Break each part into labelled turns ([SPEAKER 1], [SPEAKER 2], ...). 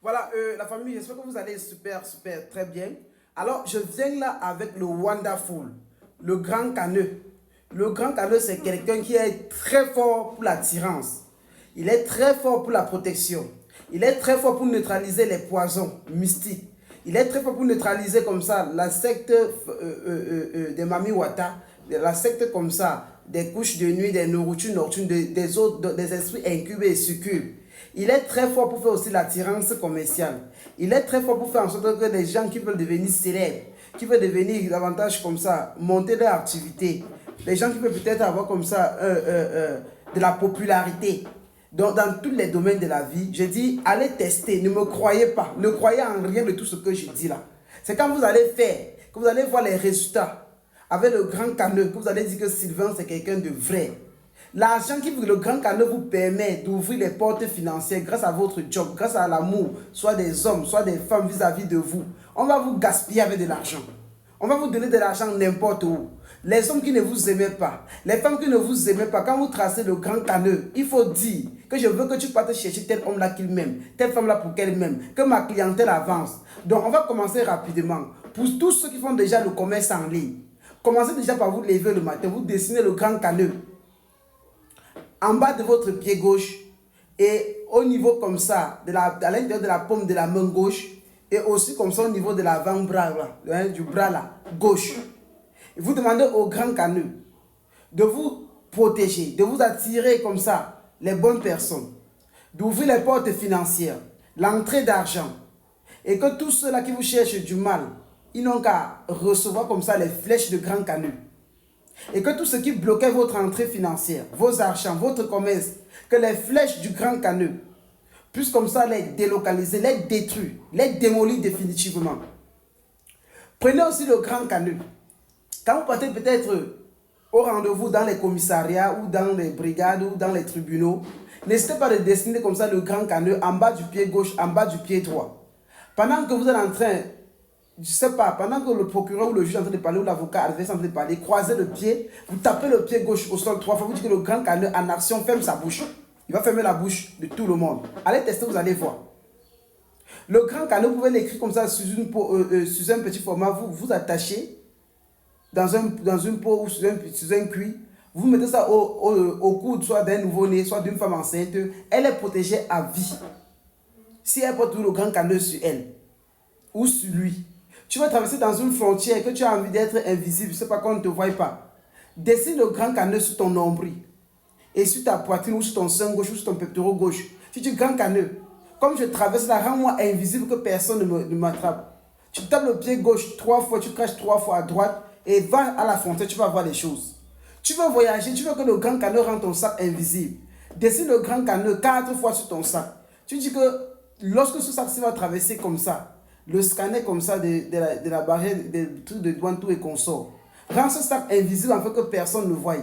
[SPEAKER 1] Voilà, la famille, j'espère que vous allez super, très bien. Alors, je viens là avec le Wonderful, le grand caneux. Le grand caneux, c'est quelqu'un qui est très fort pour l'attirance. Il est très fort pour la protection. Il est très fort pour neutraliser les poisons mystiques. Il est très fort pour neutraliser comme ça la secte des Mami Wata, la secte comme ça, des couches de nuit, des nourritures nocturnes, des autres, des esprits incubés et succubes. Il est très fort pour faire aussi l'attirance commerciale. Il est très fort pour faire en sorte que les gens qui veulent devenir célèbres, qui veulent devenir davantage comme ça, monter leur activité, les gens qui veulent peut-être avoir comme ça de la popularité. Donc, dans tous les domaines de la vie, je dis, allez tester, ne me croyez pas, ne croyez en rien de tout ce que je dis là. C'est quand vous allez faire, que vous allez voir les résultats avec le grand caneux, que vous allez dire que Sylvain c'est quelqu'un de vrai. L'argent que le grand caneux vous permet d'ouvrir les portes financières grâce à votre job, grâce à l'amour, soit des hommes, soit des femmes vis-à-vis de vous. On va vous gaspiller avec de l'argent. On va vous donner de l'argent n'importe où. Les hommes qui ne vous aimaient pas, les femmes qui ne vous aimaient pas, quand vous tracez le grand caneux, il faut dire que je veux que tu partes chercher tel homme-là qu'il m'aime, telle femme-là pour qu'elle m'aime, que ma clientèle avance. Donc, on va commencer rapidement. Pour tous ceux qui font déjà le commerce en ligne, commencez déjà par vous lever le matin, vous dessinez le grand caneux en bas de votre pied gauche et au niveau comme ça, à l'intérieur de la paume de la main gauche et aussi comme ça au niveau de l'avant-bras, du bras là, gauche. Et vous demandez au grand caneux de vous protéger, de vous attirer comme ça les bonnes personnes, d'ouvrir les portes financières, l'entrée d'argent et que tous ceux-là qui vous cherchent du mal, ils n'ont qu'à recevoir comme ça les flèches de grand caneux. Et que tout ce qui bloquait votre entrée financière, vos argents, votre commerce, que les flèches du grand caneux puissent comme ça les délocaliser, les détruire, les démolir définitivement. Prenez aussi le grand caneux. Quand vous partez peut-être au rendez-vous dans les commissariats ou dans les brigades ou dans les tribunaux, n'hésitez pas de dessiner comme ça le grand caneux en bas du pied gauche, en bas du pied droit. Pendant que vous êtes en train, je ne sais pas, pendant que le procureur ou le juge est en train de parler ou l'avocat adverse est en train de parler, croisez le pied, vous tapez le pied gauche au sol 3 fois, vous dites que le grand caneux en action ferme sa bouche. Il va fermer la bouche de tout le monde. Allez tester, vous allez voir. Le grand caneux, vous pouvez l'écrire comme ça sur un petit format, vous attachez dans une peau ou sur un cuir. Vous mettez ça au coude, soit d'un nouveau-né, soit d'une femme enceinte. Elle est protégée à vie. Si elle porte le grand caneux sur elle ou sur lui, tu vas traverser dans une frontière que tu as envie d'être invisible, je ne sais pas qu'on ne te voit pas. Dessine le grand caneux sur ton nombril et sur ta poitrine ou sur ton sein gauche ou sur ton pectoral gauche. Tu dis grand caneux, comme je traverse là, rends-moi invisible que personne ne m'attrape. Tu tapes le pied gauche 3 fois, tu craches 3 fois à droite et va à la frontière, tu vas voir les choses. Tu veux voyager, tu veux que le grand caneux rende ton sac invisible. Dessine le grand caneux 4 fois sur ton sac. Tu dis que lorsque ce sac-ci va traverser comme ça, le scanner comme ça de la barrière, des trucs de douane, tout et consort. Rends ce sac invisible afin que personne ne voie.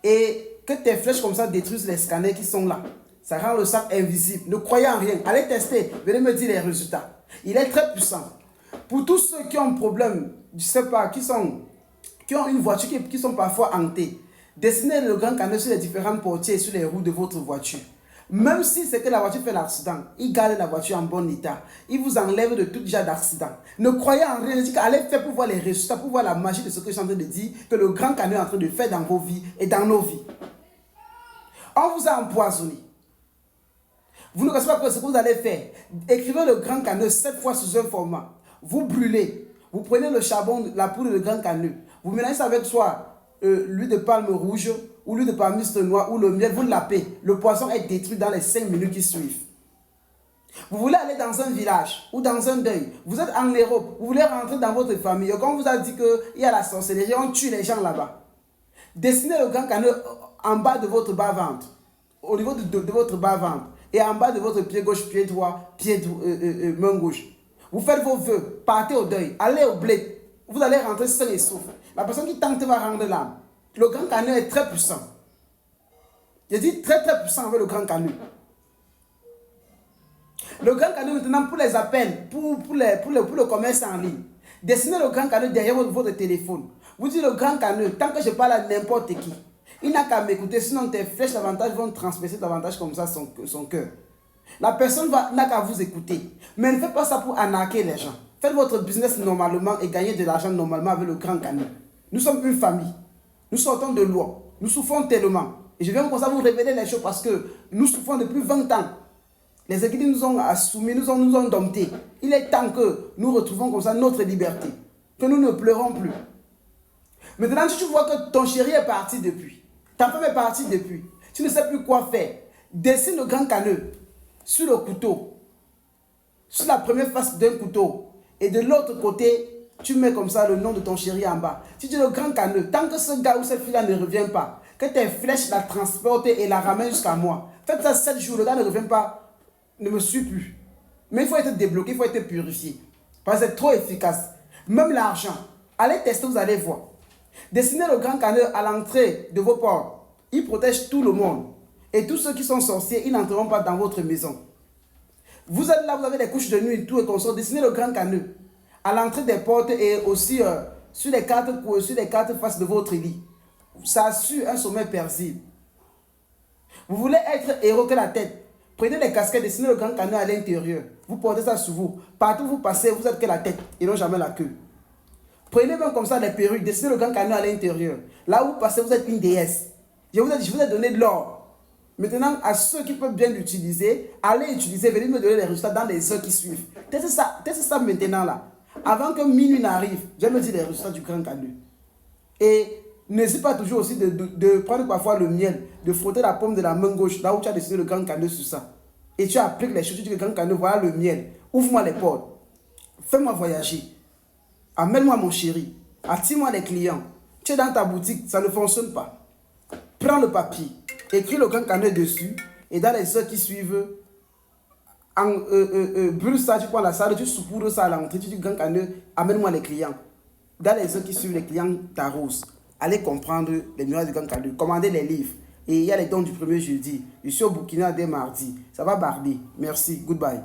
[SPEAKER 1] Et que tes flèches comme ça détruisent les scanners qui sont là. Ça rend le sac invisible. Ne croyez en rien. Allez tester. Venez me dire les résultats. Il est très puissant. Pour tous ceux qui ont un problème, je ne sais pas, qui ont une voiture qui sont parfois hantées, dessinez le grand caneux sur les différentes portières et sur les roues de votre voiture. Même si c'est que la voiture fait l'accident, il garde la voiture en bon état. Il vous enlève de tout genre d'accident. Ne croyez en rien. Allez faire pour voir les résultats, pour voir la magie de ce que je suis en train de dire, que le grand caneux est en train de faire dans vos vies et dans nos vies. On vous a empoisonné. Vous ne savez pas ce que vous allez faire. Écrivez le grand caneux 7 fois sous un format. Vous brûlez. Vous prenez le charbon, la poudre de grand caneux. Vous mélangez ça avec soit l'huile de palme rouge ou l'huile de palmiste noire ou le miel. Vous lapez. Le poisson est détruit dans les 5 minutes qui suivent. Vous voulez aller dans un village ou dans un deuil. Vous êtes en Europe. Vous voulez rentrer dans votre famille. Et quand on vous a dit qu'il y a la sorcellerie, on tue les gens là-bas. Dessinez le grand caneux en bas de votre bas-ventre. Au niveau de votre bas-ventre. Et en bas de votre pied gauche, pied droit, main gauche. Vous faites vos vœux, partez au deuil, allez au bled. Vous allez rentrer seul et sauf. La personne qui tente va rendre l'âme. Le grand caneux est très puissant. Je dis très puissant avec le grand caneux. Le grand caneux maintenant pour les appels, pour le commerce en ligne. Dessinez le grand caneux derrière votre téléphone. Vous dites le grand caneux, tant que je parle à n'importe qui, il n'a qu'à m'écouter, sinon tes flèches davantage vont transpercer davantage comme ça son cœur. La personne n'a qu'à vous écouter. Mais ne faites pas ça pour arnaquer les gens. Faites votre business normalement et gagnez de l'argent normalement avec le grand canot. Nous sommes une famille. Nous sortons de loin. Nous souffrons tellement. Et je viens comme ça vous révéler les choses parce que nous souffrons depuis 20 ans. Les églises nous ont assoumis, nous ont domptés. Il est temps que nous retrouvons comme ça notre liberté. Que nous ne pleurons plus. Maintenant, si tu vois que ton chéri est parti depuis, ta femme est partie depuis, tu ne sais plus quoi faire, dessine le grand canot sur le couteau, sur la première face d'un couteau, et de l'autre côté, tu mets comme ça le nom de ton chéri en bas. Tu dis le grand canot, tant que ce gars ou cette fille-là ne revient pas, que tes flèches la transportent et la ramènent jusqu'à moi. Faites ça 7 jours, le gars ne revient pas, ne me suit plus. Mais il faut être débloqué, il faut être purifié. Parce que c'est trop efficace. Même l'argent, allez tester, vous allez voir. Dessinez le grand canot à l'entrée de vos portes. Il protège tout le monde. Et tous ceux qui sont sorciers, ils n'entreront pas dans votre maison. Vous êtes là, vous avez des couches de nuit, tout et consort. Dessinez le grand canot à l'entrée des portes et aussi sur les quatre faces de votre lit. Ça assure un sommeil paisible. Vous voulez être héros que la tête. Prenez les casquettes, dessinez le grand canot à l'intérieur. Vous portez ça sur vous. Partout où vous passez, vous êtes que la tête et non jamais la queue. Prenez même comme ça des perruques, dessinez le grand canot à l'intérieur. Là où vous passez, vous êtes une déesse. Je vous ai donné de l'or. Maintenant, à ceux qui peuvent bien l'utiliser, allez utiliser, venez me donner les résultats dans les heures qui suivent. Testez ça maintenant là. Avant que minuit n'arrive, je vais me dire les résultats du grand canot. Et n'hésite pas toujours aussi de prendre parfois le miel, de frotter la paume de la main gauche, là où tu as dessiné le grand canot sur ça. Et tu appliques les choses, tu dis le grand canot, voilà le miel. Ouvre-moi les portes. Fais-moi voyager. Amène-moi mon chéri. Attire-moi les clients. Tu es dans ta boutique, ça ne fonctionne pas. Prends le papier, écris le grand canot dessus, et dans les heures qui suivent, brûle ça, tu prends la salle, tu saupoudres ça à l'entrée, tu dis grand canot, amène-moi les clients. Dans les heures qui suivent, les clients t'arrosent. Allez comprendre les nuages du grand canot, commandez les livres. Et il y a les dons du premier jeudi. Je suis au Burkina dès mardi. Ça va barder. Merci. Goodbye.